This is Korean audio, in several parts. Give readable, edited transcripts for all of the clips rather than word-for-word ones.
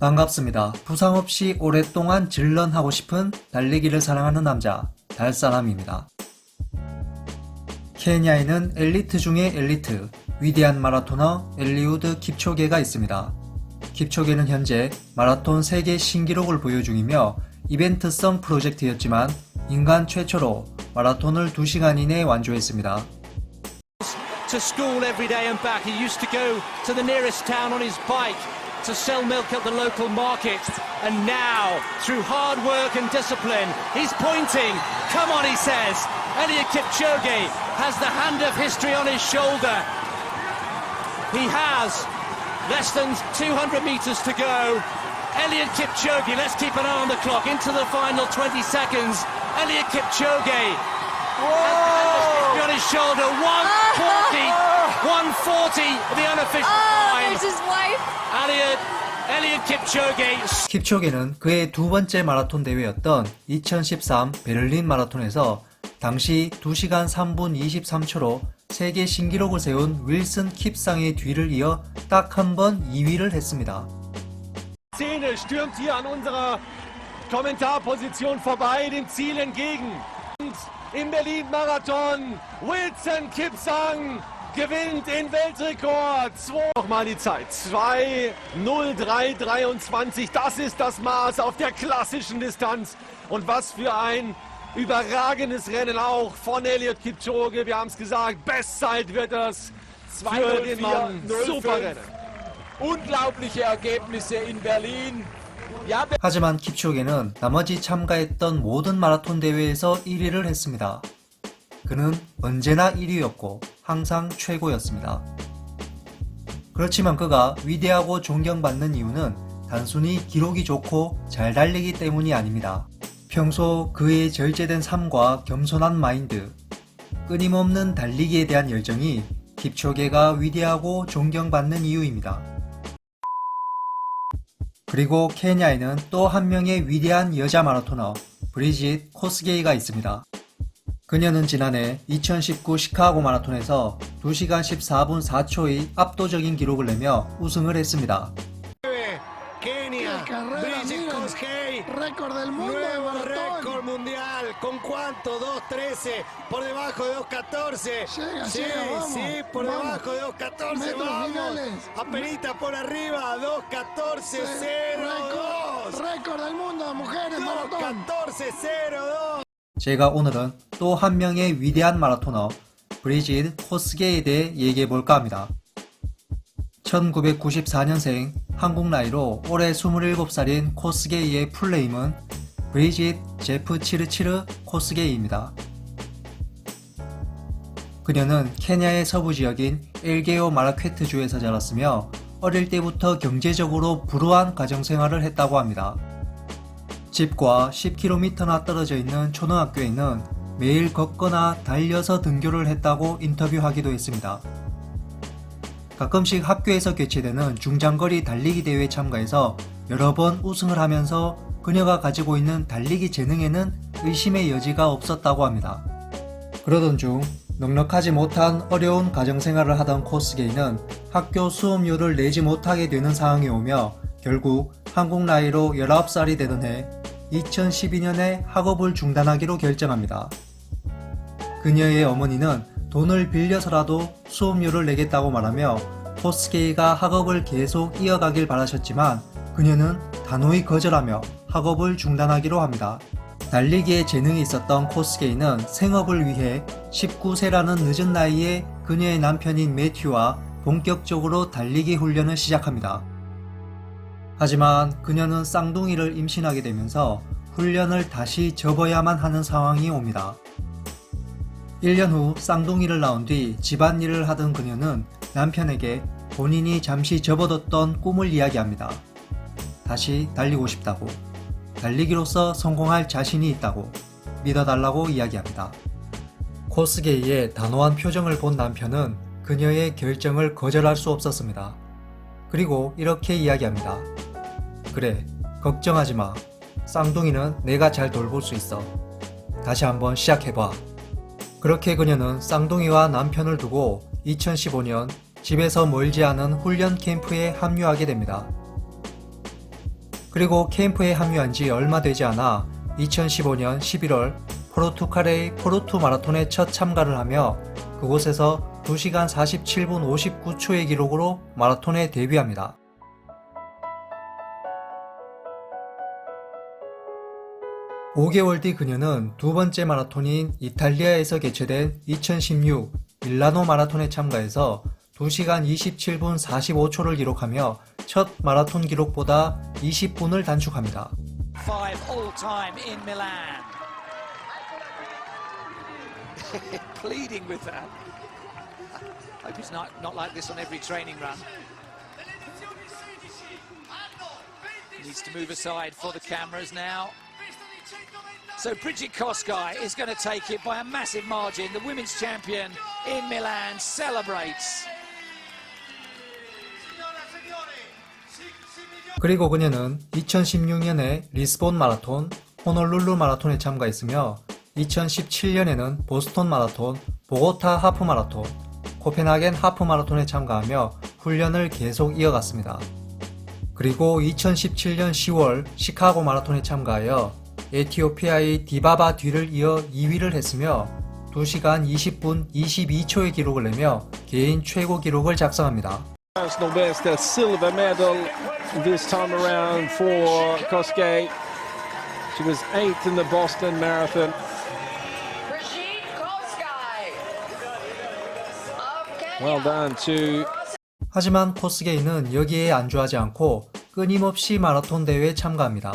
반갑습니다. 부상 없이 오랫동안 질런하고 싶은 달리기를 사랑하는 남자, 달사람입니다. 케냐에는 엘리트 중의 엘리트, 위대한 마라토너 엘리우드 킵초게가 있습니다. 킵초게는 현재 마라톤 세계 신기록을 보유 중이며 이벤트성 프로젝트였지만 인간 최초로 마라톤을 2시간 이내에 완주했습니다. To school every day and back. He used to go to the nearest town on his bike to sell milk at the local market. And now, through hard work and discipline, he's pointing. Come on, he says. Eliud Kipchoge has the hand of history on his shoulder. He has less than 200 meters to go. Eliud Kipchoge, let's keep an eye on the clock, into the final 20 seconds. Eliud Kipchoge. On his shoulder, 140, the unofficial time. There's his wife. Eliud Kipchoge. 킵초게는 그의 두 번째 마라톤 대회였던 2013 베를린 마라톤에서 당시 2시간 3분 23초로 세계 신기록을 세운 윌슨 킵상의 뒤를 이어 딱 한 번 2위를 했습니다. Szene stürmt hier an unserer Kommentarposition vorbei, dem Ziel entgegen. Und im Berlin-Marathon, Wilson Kipsang gewinnt den Weltrekord. Nochmal die Zeit, 2:03:23, das ist das Maß auf der klassischen Distanz. Und was für ein überragendes Rennen auch von Eliud Kipchoge. Wir haben es gesagt, Bestzeit wird das für den Mann. Super Rennen. Unglaubliche Ergebnisse in Berlin. Ja, 하지만 킵초게는 나머지 참가했던 모든 마라톤 대회에서 1위를 했습니다. 그는 언제나 1위였고 항상 최고였습니다. 그렇지만 그가 위대하고 존경받는 이유는 단순히 기록이 좋고 잘 달리기 때문이 아닙니다. 평소 그의 절제된 삶과 겸손한 마인드, 끊임없는 달리기에 대한 열정이 킵초게가 위대하고 존경받는 이유입니다. 그리고 케냐에는 또 한 명의 위대한 여자 마라토너 브리짓 코스게이가 있습니다. 그녀는 지난해 2019 시카고 마라톤에서 2시간 14분 4초의 압도적인 기록을 내며 우승을 했습니다. Kenia, Bridget Kosgei, récord del mundo de nuevo maratón. récord mundial, ¿con cuánto? 2.13, por debajo de 2.14. Llega, Sí, llega, vamos, sí, por vamos. debajo de 2.14, Metros vamos. finales. Apenita por arriba, 2.14.02. récord del mundo de mujeres maratón. 2.14.02. 제가 오늘은 또 한 명의 위대한 마라토너 브리짓 코스게이에 대해 얘기해 볼까 합니다. 1994년생 한국 나이로 올해 27살인 코스게이의 풀네임은 브리짓 제프 치르치르 코스게이입니다. 그녀는 케냐의 서부 지역인 엘게오 마라퀘트주에서 자랐으며 어릴 때부터 경제적으로 불우한 가정생활을 했다고 합니다. 집과 10km나 떨어져 있는 초등학교에는 매일 걷거나 달려서 등교를 했다고 인터뷰하기도 했습니다. 가끔씩 학교에서 개최되는 중장거리 달리기 대회에 참가해서 여러 번 우승을 하면서 그녀가 가지고 있는 달리기 재능에는 의심의 여지가 없었다고 합니다. 그러던 중 넉넉하지 못한 어려운 가정생활을 하던 코스게이는 학교 수업료를 내지 못하게 되는 상황이 오며 결국 한국 나이로 19살이 되던 해 2012년에 학업을 중단하기로 결정합니다. 그녀의 어머니는 돈을 빌려서라도 수업료를 내겠다고 말하며 코스게이가 학업을 계속 이어가길 바라셨지만 그녀는 단호히 거절하며 학업을 중단하기로 합니다. 달리기에 재능이 있었던 코스게이는 생업을 위해 19세라는 늦은 나이에 그녀의 남편인 매튜와 본격적으로 달리기 훈련을 시작합니다. 하지만 그녀는 쌍둥이를 임신하게 되면서 훈련을 다시 접어야만 하는 상황이 옵니다. 1년 후 쌍둥이를 낳은 뒤 집안일을 하던 그녀는 남편에게 본인이 잠시 접어뒀던 꿈을 이야기합니다. 다시 달리고 싶다고, 달리기로서 성공할 자신이 있다고 믿어달라고 이야기합니다. 코스게이의 단호한 표정을 본 남편은 그녀의 결정을 거절할 수 없었습니다. 그리고 이렇게 이야기합니다. 그래, 걱정하지 마. 쌍둥이는 내가 잘 돌볼 수 있어. 다시 한번 시작해봐. 그렇게 그녀는 쌍둥이와 남편을 두고 2015년 집에서 멀지 않은 훈련 캠프에 합류하게 됩니다. 그리고 캠프에 합류한 지 얼마 되지 않아 2015년 11월 포르투갈의 포르투 마라톤에 첫 참가를 하며 그곳에서 2시간 47분 59초의 기록으로 마라톤에 데뷔합니다. (5개월) 뒤 그녀는 두 번째 마라톤인 이탈리아에서 개최된 2016 밀라노 마라톤에 참가해서 2시간 27분 45초를 기록하며 첫 마라톤 기록보다 20분을 단축합니다. 5 all-time in Milan. Pleading with that. Hope it's not like this on every training run. Needs to move aside for the cameras now. So Bridget Kosgei is going to take it by a massive margin. The women's champion in Milan celebrates. 그리고 그녀는 2016년에 리스본 마라톤, 호놀룰루 마라톤에 참가했으며 2017년에는 보스턴 마라톤, 보고타 하프 마라톤, 코펜하겐 하프 마라톤에 참가하며 훈련을 계속 이어갔습니다. 그리고 2017년 10월 시카고 마라톤에 참가하여 에티오피아의 디바바 뒤를 이어 2위를 했으며 2시간 20분 22초의 기록을 내며 개인 최고 기록을 작성합니다. Personal best, a silver medal this time around for Kosgei. She was 8th in the Boston Marathon. Well done to. 하지만 코스게이는 여기에 안주하지 않고 끊임없이 마라톤 대회에 참가합니다.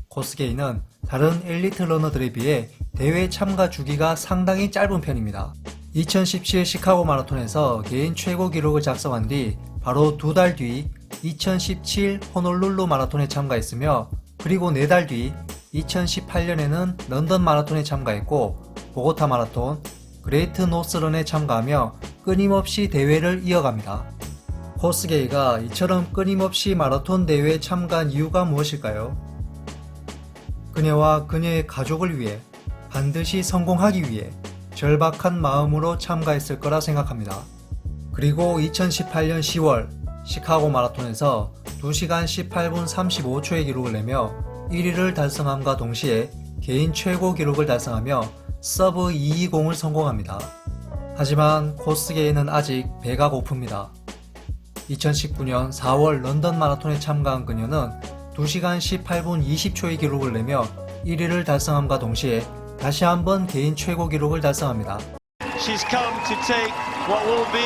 코스게이는 다른 엘리트 러너들에 비해 대회 참가 주기가 상당히 짧은 편입니다. 2017 시카고 마라톤에서 개인 최고 기록을 작성한 뒤 바로 2달 뒤 2017 호놀룰루 마라톤에 참가했으며 그리고 4달 뒤 2018년에는 런던 마라톤에 참가했고 보고타 마라톤, 그레이트 노스런에 참가하며 끊임없이 대회를 이어갑니다. 코스게이가 이처럼 끊임없이 마라톤 대회에 참가한 이유가 무엇일까요? 그녀와 그녀의 가족을 위해 반드시 성공하기 위해 절박한 마음으로 참가했을 거라 생각합니다. 그리고 2018년 10월 시카고 마라톤에서 2시간 18분 35초의 기록을 내며 1위를 달성함과 동시에 개인 최고 기록을 달성하며 서브 220을 성공합니다. 하지만 코스게이는 아직 배가 고픕니다. 2019년 4월 런던 마라톤에 참가한 그녀는 2시간 18분 20초의 기록을 내며 1위를 달성함과 동시에 다시 한번 개인 최고 기록을 달성합니다. She's come to take what will be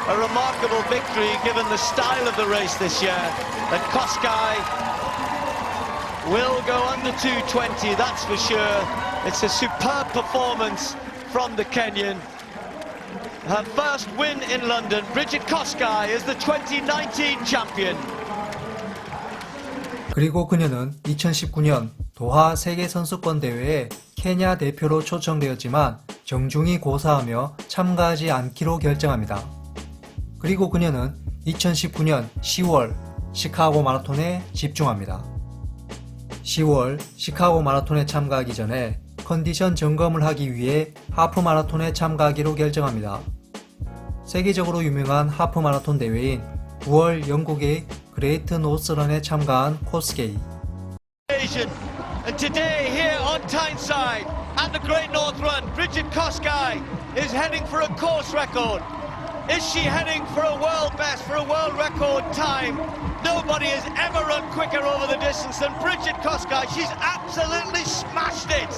a remarkable victory given the style of the race this year. And Kosgei will go under 2:20, that's for sure. It's a superb performance from the Kenyan. Her first win in London, Bridget Kosgei is the 2019 champion. 그리고 그녀는 2019년 도하 세계선수권 대회에 케냐 대표로 초청되었지만 정중히 고사하며 참가하지 않기로 결정합니다. 그리고 그녀는 2019년 10월 시카고 마라톤에 집중합니다. 10월 시카고 마라톤에 참가하기 전에 컨디션 점검을 하기 위해 하프 마라톤에 참가하기로 결정합니다. 세계적으로 유명한 하프 마라톤 대회인 9월 영국의 그레이트 노스런에 참가한 코스게이. And today here on Tyneside at the Great North Run, Bridget Kosgei is heading for a course record. Is she heading for a world best, for a world record time? Nobody has ever run quicker over the distance than Bridget Kosgei. She's absolutely smashed it.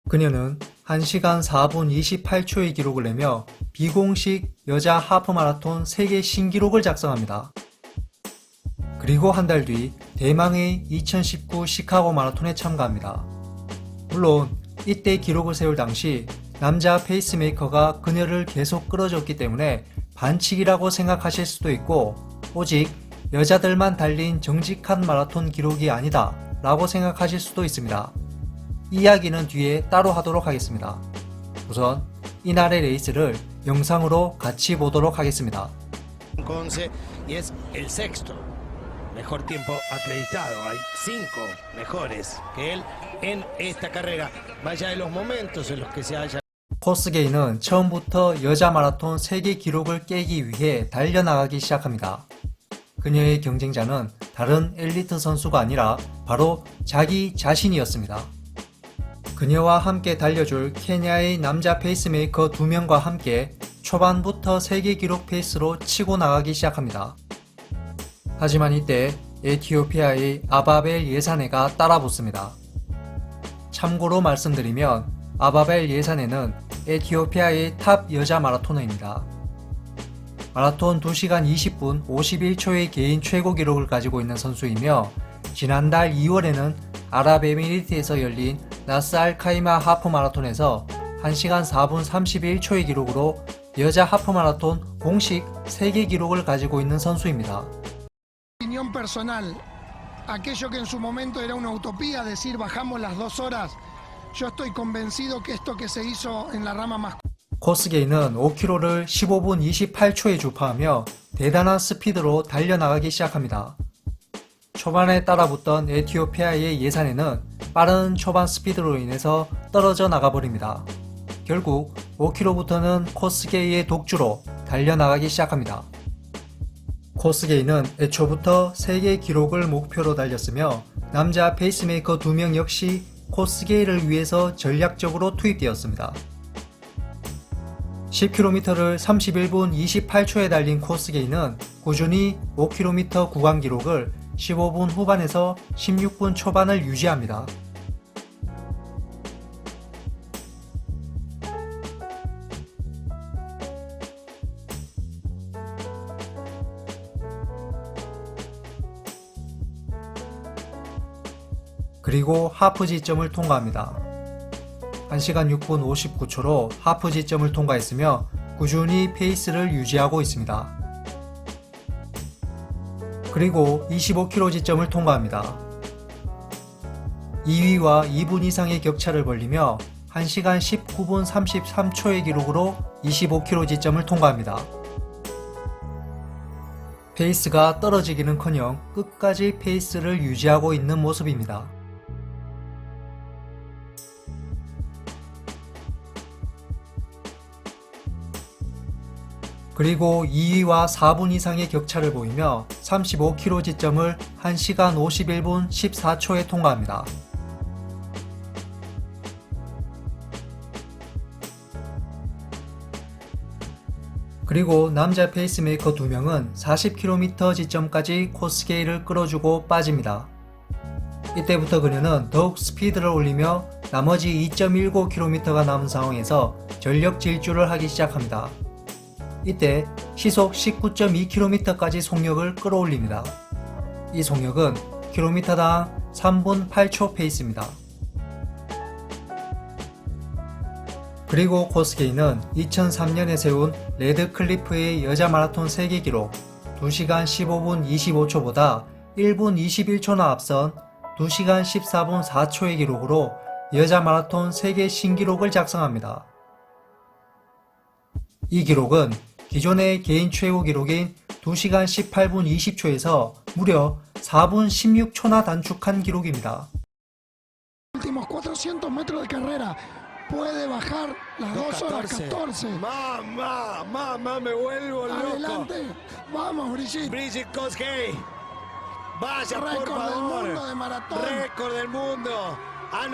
그녀는 1시간 4분 28초의 기록을 내며 비공식 여자 하프 마라톤 세계 신기록을 작성합니다. 그리고 한 달 뒤 대망의 2019 시카고 마라톤에 참가합니다. 물론 이때 기록을 세울 당시 남자 페이스메이커가 그녀를 계속 끌어줬기 때문에 반칙이라고 생각하실 수도 있고 오직 여자들만 달린 정직한 마라톤 기록이 아니다 라고 생각하실 수도 있습니다. 이야기는 뒤에 따로 하도록 하겠습니다. 우선 이날의 레이스를 영상으로 같이 보도록 하겠습니다. Conce y es el sexto mejor tiempo acreditado. Hay 5 mejores que él en esta carrera. Vaya de los momentos en los que se haya. 코스게이는 처음부터 여자 마라톤 세계 기록을 깨기 위해 달려나가기 시작합니다. 그녀의 경쟁자는 다른 엘리트 선수가 아니라 바로 자기 자신이었습니다. 그녀와 함께 달려줄 케냐의 남자 페이스메이커 2명과 함께 초반부터 세계 기록 페이스로 치고 나가기 시작합니다. 하지만 이때 에티오피아의 아바벨 예사네가 따라붙습니다. 참고로 말씀드리면 아바벨 예사네는 에티오피아의 탑 여자 마라토너입니다. 마라톤 2시간 20분 51초의 개인 최고 기록을 가지고 있는 선수이며 지난달 2월에는 아랍에미리트에서 열린 나스 알 카이마 하프 마라톤에서 1시간 4분 31초의 기록으로 여자 하프 마라톤 공식 세계 기록을 가지고 있는 선수입니다. Opinión personal, aquello que en su momento era una utopía, decir bajamos las 2 horas, yo estoy convencido que esto que se hizo en la rama masculina. 코스게이는 5km를 15분 28초에 주파하며 대단한 스피드로 달려나가기 시작합니다. 초반에 따라붙던 에티오피아의 예산에는 빠른 초반 스피드로 인해서 떨어져 나가버립니다. 결국 5km부터는 코스게이의 독주로 달려나가기 시작합니다. 코스게이는 애초부터 세계 기록을 목표로 달렸으며 남자 페이스메이커 2명 역시 코스게이를 위해서 전략적으로 투입되었습니다. 10km를 31분 28초에 달린 코스게이는 꾸준히 5km 구간 기록을 15분 후반에서 16분 초반을 유지합니다. 그리고 하프 지점을 통과합니다. 1시간 6분 59초로 하프 지점을 통과했으며 꾸준히 페이스를 유지하고 있습니다. 그리고 25km 지점을 통과합니다. 2위와 2분 이상의 격차를 벌리며 1시간 19분 33초의 기록으로 25km 지점을 통과합니다. 페이스가 떨어지기는커녕 끝까지 페이스를 유지하고 있는 모습입니다. 그리고 2위와 4분 이상의 격차를 보이며 35km 지점을 1시간 51분 14초에 통과합니다. 그리고 남자 페이스메이커 2명은 40km 지점까지 코스게이를 끌어주고 빠집니다. 이때부터 그녀는 더욱 스피드를 올리며 나머지 2.19km가 남은 상황에서 전력 질주를 하기 시작합니다. 이때 시속 19.2km까지 속력을 끌어올립니다. 이 속력은 킬로미터당 3분 8초 페이스입니다. 그리고 코스게이는 2003년에 세운 레드 클리프의 여자 마라톤 세계 기록 2시간 15분 25초보다 1분 21초나 앞선 2시간 14분 4초의 기록으로 여자 마라톤 세계 신기록을 작성합니다. 이 기록은 기존의 개인 최고 기록인 2시간 18분 20초에서 무려 4분 16초나 단축한 기록입니다. Últimos 400 metros de carrera. Puede bajar las 2 horas 14. Mamá, me vuelvo loco. Adelante. Vamos, Brigitte. Bridget Kosgei. Vaya, por Récord del favor. mundo de maratón. Récord del mundo. Miren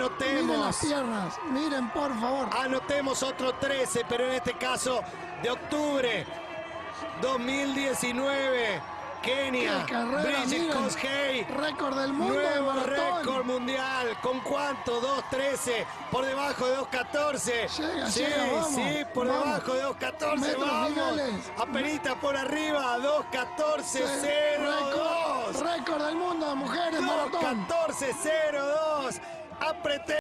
las Anotemos. piernas. Miren, por favor. Anotemos otro 13, pero en este caso de octubre 2019. Kenia. ¡Qué carrera! Bridget Miren. Kosgei. Récord del mundo de Nuevo maratón. récord mundial. ¿Con cuánto? 2.13. Por debajo de 2.14. Llega, vamos. Sí, por Vamos. debajo de 2.14. Metros Vamos. finales. Apenita por arriba. 2.14.02. Récord del mundo de mujeres maratón. 2.14.02. Apreté.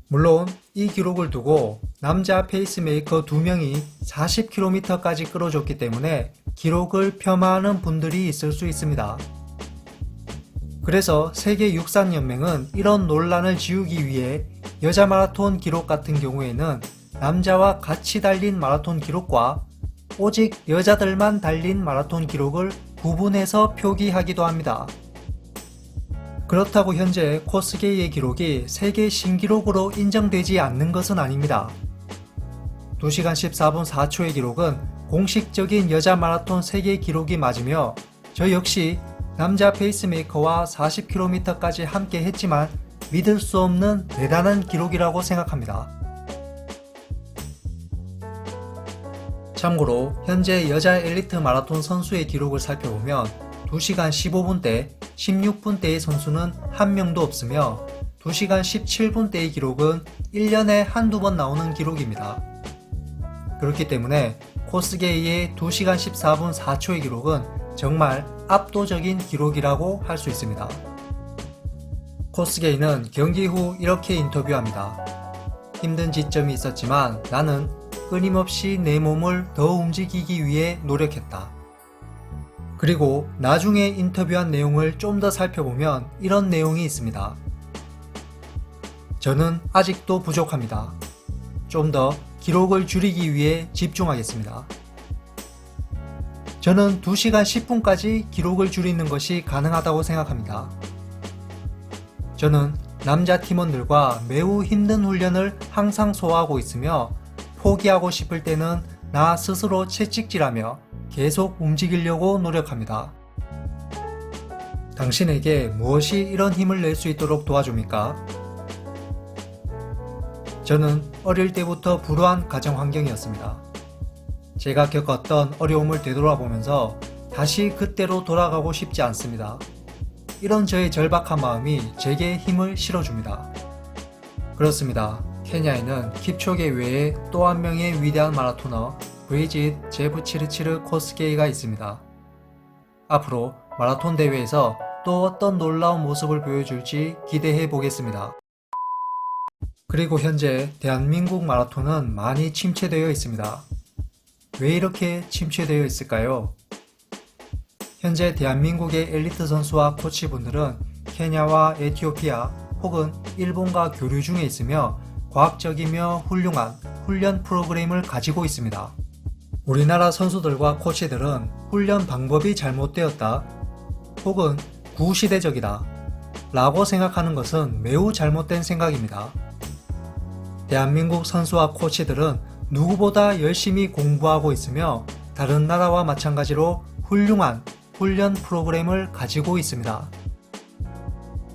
물론 이 기록을 두고 남자 페이스메이커 2명이 40km까지 끌어줬기 때문에 기록을 폄하하는 분들이 있을 수 있습니다. 그래서 세계육상연맹은 이런 논란을 지우기 위해 여자 마라톤 기록 같은 경우에는 남자와 같이 달린 마라톤 기록과 오직 여자들만 달린 마라톤 기록을 구분해서 표기하기도 합니다. 그렇다고 현재 코스게이의 기록이 세계 신기록으로 인정되지 않는 것은 아닙니다. 2시간 14분 4초의 기록은 공식적인 여자 마라톤 세계 기록이 맞으며 저 역시 남자 페이스메이커와 40km까지 함께 했지만 믿을 수 없는 대단한 기록이라고 생각합니다. 참고로 현재 여자 엘리트 마라톤 선수의 기록을 살펴보면 2시간 15분대, 16분대의 선수는 한 명도 없으며 2시간 17분대의 기록은 1년에 한두 번 나오는 기록입니다. 그렇기 때문에 코스게이의 2시간 14분 4초의 기록은 정말 압도적인 기록이라고 할 수 있습니다. 코스게이는 경기 후 이렇게 인터뷰합니다. 힘든 지점이 있었지만 나는 끊임없이 내 몸을 더 움직이기 위해 노력했다. 그리고 나중에 인터뷰한 내용을 좀 더 살펴보면 이런 내용이 있습니다. 저는 아직도 부족합니다. 좀 더 기록을 줄이기 위해 집중하겠습니다. 저는 2시간 10분까지 기록을 줄이는 것이 가능하다고 생각합니다. 저는 남자 팀원들과 매우 힘든 훈련을 항상 소화하고 있으며 포기하고 싶을 때는 나 스스로 채찍질하며 계속 움직이려고 노력합니다. 당신에게 무엇이 이런 힘을 낼 수 있도록 도와줍니까? 저는 어릴 때부터 불우한 가정 환경이었습니다. 제가 겪었던 어려움을 되돌아보면서 다시 그때로 돌아가고 싶지 않습니다. 이런 저의 절박한 마음이 제게 힘을 실어줍니다. 그렇습니다. 케냐에는 킵초게 외에 또 한 명의 위대한 마라토너 브리짓 제브치르치르 코스게이가 있습니다. 앞으로 마라톤 대회에서 또 어떤 놀라운 모습을 보여줄지 기대해 보겠습니다. 그리고 현재 대한민국 마라톤은 많이 침체되어 있습니다. 왜 이렇게 침체되어 있을까요? 현재 대한민국의 엘리트 선수와 코치분들은 케냐와 에티오피아 혹은 일본과 교류 중에 있으며 과학적이며 훌륭한 훈련 프로그램을 가지고 있습니다. 우리나라 선수들과 코치들은 훈련 방법이 잘못되었다 혹은 구시대적이다 라고 생각하는 것은 매우 잘못된 생각입니다. 대한민국 선수와 코치들은 누구보다 열심히 공부하고 있으며 다른 나라와 마찬가지로 훌륭한 훈련 프로그램을 가지고 있습니다.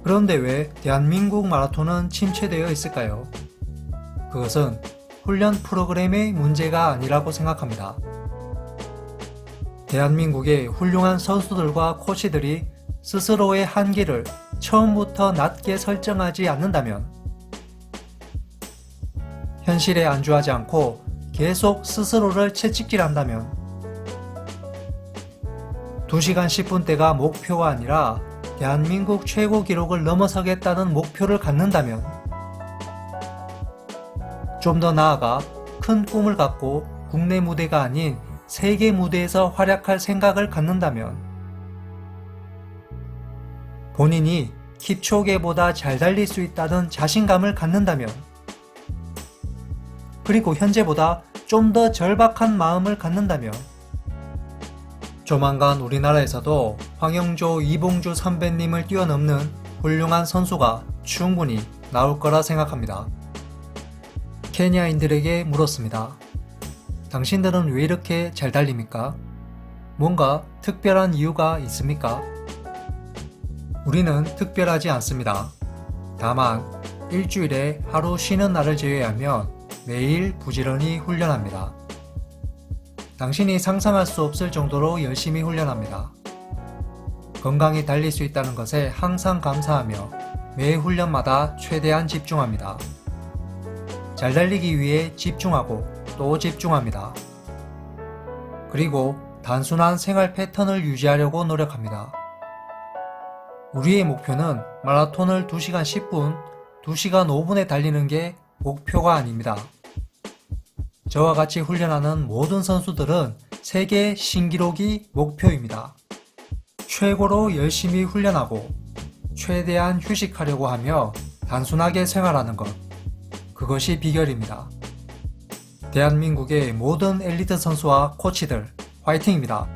그런데 왜 대한민국 마라톤은 침체되어 있을까요? 그것은 훈련 프로그램의 문제가 아니라고 생각합니다. 대한민국의 훌륭한 선수들과 코치들이 스스로의 한계를 처음부터 낮게 설정하지 않는다면, 현실에 안주하지 않고 계속 스스로를 채찍질한다면, 2시간 10분대가 목표가 아니라 대한민국 최고 기록을 넘어서겠다는 목표를 갖는다면, 좀 더 나아가 큰 꿈을 갖고 국내 무대가 아닌 세계 무대에서 활약할 생각을 갖는다면, 본인이 킵초게보다 잘 달릴 수 있다는 자신감을 갖는다면, 그리고 현재보다 좀 더 절박한 마음을 갖는다면, 조만간 우리나라에서도 황영조, 이봉주 선배님을 뛰어넘는 훌륭한 선수가 충분히 나올 거라 생각합니다. 케냐인들에게 물었습니다. 당신들은 왜 이렇게 잘 달립니까? 뭔가 특별한 이유가 있습니까? 우리는 특별하지 않습니다. 다만 일주일에 하루 쉬는 날을 제외하면 매일 부지런히 훈련합니다. 당신이 상상할 수 없을 정도로 열심히 훈련합니다. 건강히 달릴 수 있다는 것에 항상 감사하며 매 훈련마다 최대한 집중합니다. 잘 달리기 위해 집중하고 또 집중합니다. 그리고 단순한 생활 패턴을 유지하려고 노력합니다. 우리의 목표는 마라톤을 2시간 10분, 2시간 5분에 달리는 게 목표가 아닙니다. 저와 같이 훈련하는 모든 선수들은 세계 신기록이 목표입니다. 최고로 열심히 훈련하고 최대한 휴식하려고 하며 단순하게 생활하는 것, 그것이 비결입니다. 대한민국의 모든 엘리트 선수와 코치들 화이팅입니다.